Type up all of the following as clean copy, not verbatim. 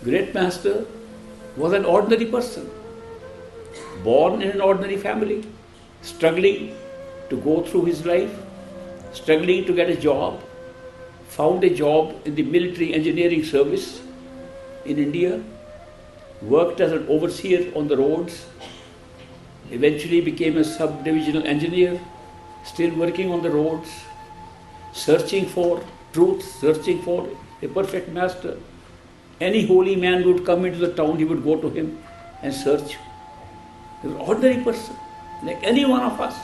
Great master was an ordinary person, born in an ordinary family, struggling to go through his life, struggling to get a job, found a job in the military engineering service in India, worked as an overseer on the roads, eventually became a sub-divisional engineer, still working on the roads, searching for truth, searching for a perfect master. Any holy man would come into the town, he would go to him and search. He was an ordinary person, like any one of us.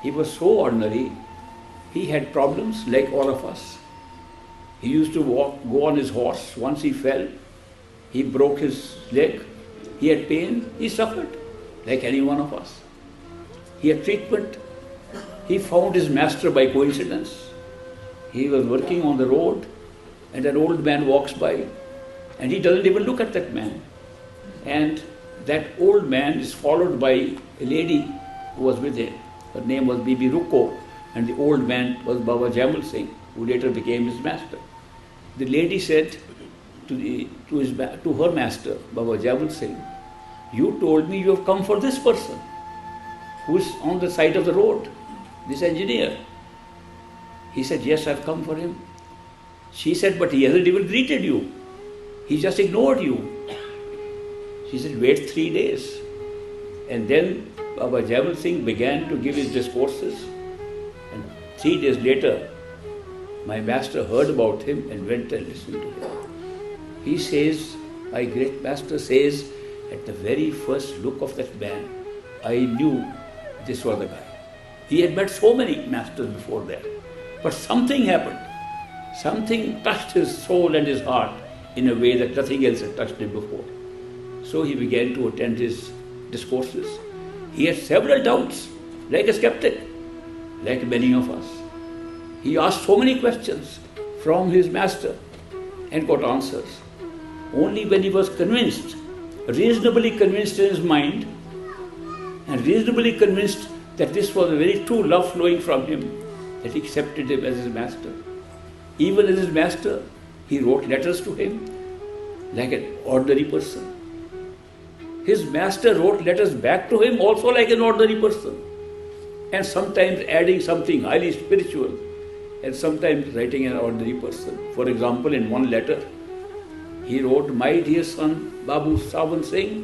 He was so ordinary, he had problems like all of us. He used to go on his horse. Once he fell, he broke his leg. He had pain, he suffered like any one of us. He had treatment. He found his master by coincidence. He was working on the road and an old man walks by and he doesn't even look at that man. And that old man is followed by a lady who was with him. Her name was Bibi Ruko and the old man was Baba Jamal Singh, who later became his master. The lady said to her master, Baba Jamal Singh, "You told me you have come for this person who is on the side of the road, this engineer." He said, "Yes, I've come for him." She said, "But he hasn't even greeted you. He just ignored you." She said, "Wait 3 days." And then Baba Jamal Singh began to give his discourses. And 3 days later, my master heard about him and went and listened to him. He says, my great master says, at the very first look of that man, I knew this was the guy. He had met so many masters before that. But something happened. Something touched his soul and his heart in a way that nothing else had touched him before. So he began to attend his discourses. He had several doubts, like a skeptic, like many of us. He asked so many questions from his master and got answers. Only when he was convinced, reasonably convinced in his mind, and reasonably convinced that this was a very true love flowing from him, that he accepted him as his master. Even as his master, he wrote letters to him like an ordinary person. His master wrote letters back to him also like an ordinary person, and sometimes adding something highly spiritual, and sometimes writing an ordinary person. For example, in one letter, he wrote, "My dear son, Babu Sawan Singh,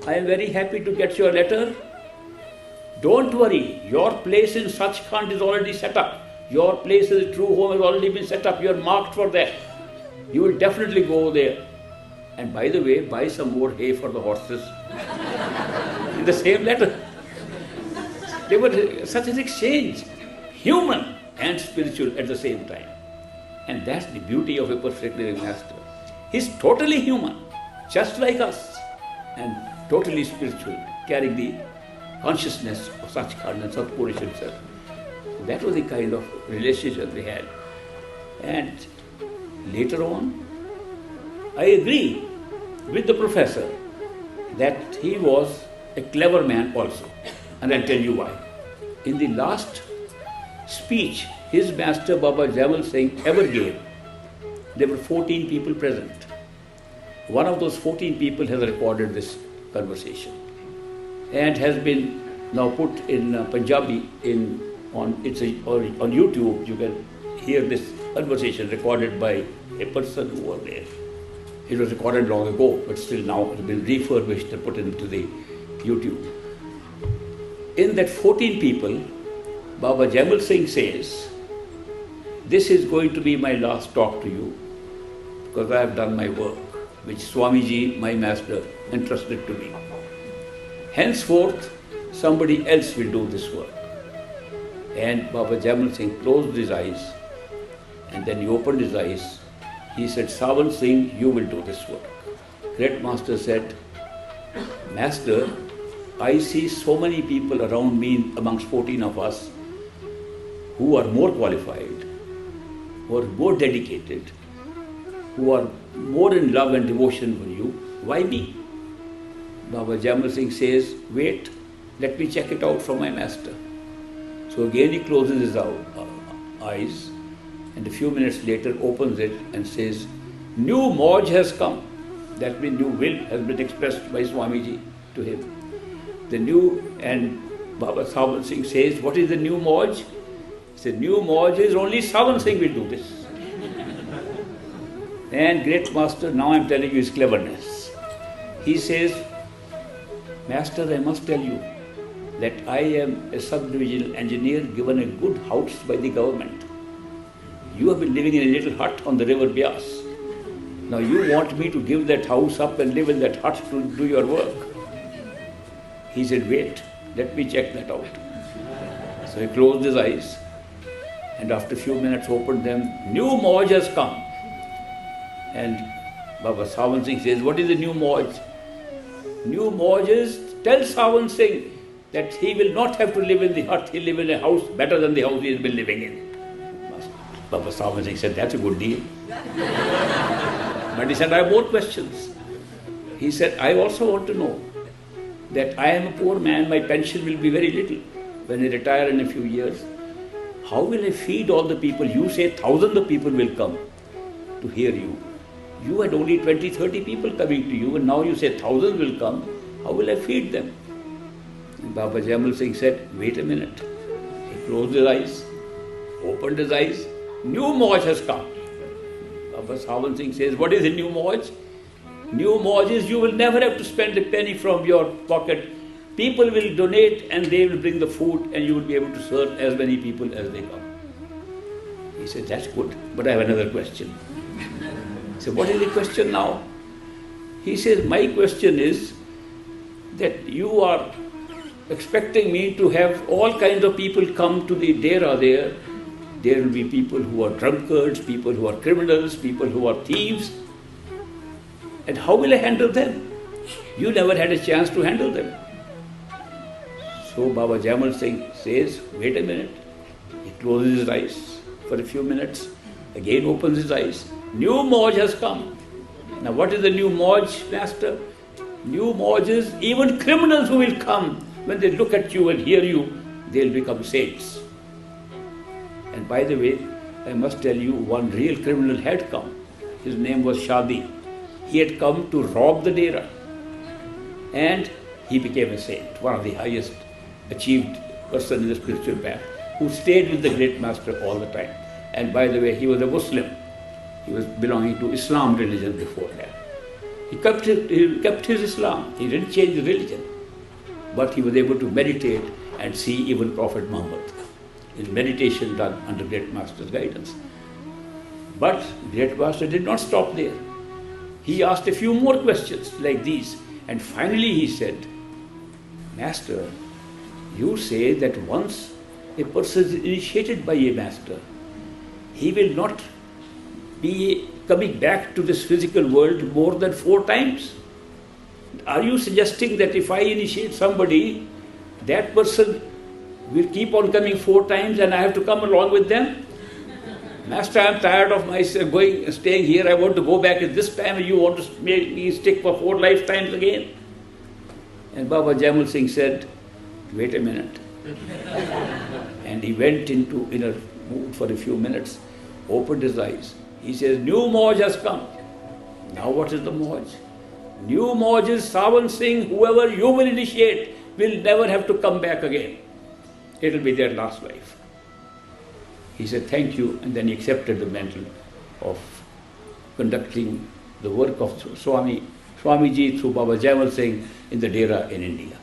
I am very happy to get your letter. Don't worry, your place in Sachkhand is already set up. Your place as a true home has already been set up. You are marked for that. You will definitely go there. And by the way, buy some more hay for the horses." In the same letter. They were such an exchange, human and spiritual at the same time. And that's the beauty of a perfect living master. He's totally human, just like us, and totally spiritual, carrying the consciousness of Sachkhand and Satpurish himself. So that was the kind of relationship they had. And later on, I agree with the professor that he was a clever man also. And I'll tell you why. In the last speech his master Baba Jamal Singh ever gave, there were 14 people present. One of those 14 people has recorded this conversation and has been now put in Punjabi on YouTube. You can hear this conversation recorded by a person who was there. It was recorded long ago, but still now it has been refurbished and put into the YouTube. In that 14 people, Baba Jamal Singh says, "This is going to be my last talk to you because I have done my work, which Swamiji, my master, entrusted to me. Henceforth, somebody else will do this work." And Baba Jamal Singh closed his eyes and then he opened his eyes. He said, "Sawan Singh, you will do this work." Great Master said, "Master, I see so many people around me amongst 14 of us who are more qualified, who are more dedicated, who are more in love and devotion for you. Why me?" Baba Jamal Singh says, "Wait, let me check it out from my master." So again he closes his eyes and a few minutes later opens it and says, new Mauj has come. That means new will has been expressed by Swamiji to him. The new, and Baba Sawan Singh says, what is the new Mauj? He said, new Mauj is only Sawan Singh will do this. And great master, now I am telling you his cleverness. He says, Master, I must tell you that I am a sub-divisional engineer given a good house by the government. You have been living in a little hut on the river Bias. Now you want me to give that house up and live in that hut to do your work. He said, wait, let me check that out. So he closed his eyes and after a few minutes opened them. New Mauj has come. And Baba Sawan Singh says, what is the new Mauj? New Mauj is, tell Sawan Singh that he will not have to live in the hut, he'll live in a house better than the house he has been living in. Baba Sawan Singh said, that's a good deal. But he said, I have more questions. He said, I also want to know that I am a poor man, my pension will be very little when I retire in a few years. How will I feed all the people? You say thousands of people will come to hear you. You had only 20, 30 people coming to you and now you say thousands will come. How will I feed them? And Baba Jamal Singh said, wait a minute. He closed his eyes, opened his eyes. New Mauj has come. Baba Sawan Singh says, what is the new Mauj? New Mauj is you will never have to spend a penny from your pocket. People will donate and they will bring the food and you will be able to serve as many people as they come. He said, that's good, but I have another question. He said, what is the question now? He says, my question is that you are expecting me to have all kinds of people come to the dera there. There will be people who are drunkards, people who are criminals, people who are thieves. And how will I handle them? You never had a chance to handle them. So Baba Jamal Singh says, wait a minute. He closes his eyes for a few minutes, again opens his eyes. New Mauj has come. Now what is the new Mauj, Master? New Mauj is even criminals who will come, when they look at you and hear you, they'll become saints. And by the way, I must tell you, one real criminal had come. His name was Shadi. He had come to rob the dera. And he became a saint, one of the highest achieved person in the spiritual path, who stayed with the great master all the time. And by the way, he was a Muslim. He was belonging to Islam religion before that. He kept his Islam. He didn't change the religion. But he was able to meditate and see even Prophet Muhammad. His meditation done under great master's guidance. But great master did not stop there. He asked a few more questions like these. And finally he said, Master, you say that once a person is initiated by a master, he will not be coming back to this physical world more than 4 times. Are you suggesting that if I initiate somebody, that person will keep on coming 4 times and I have to come along with them? Master, I am tired of myself staying here. I want to go back at this time and you want to make me stick for 4 lifetimes again. And Baba Jamal Singh said, wait a minute. And he went into inner mood for a few minutes, opened his eyes. He says, new Mauj has come. Now what is the Mauj? New Mauj is Sawan Singh, whoever you will initiate will never have to come back again. It will be their last life. He said, thank you, and then he accepted the mantle of conducting the work of Swamiji through Baba Jamal Singh in the Dera in India.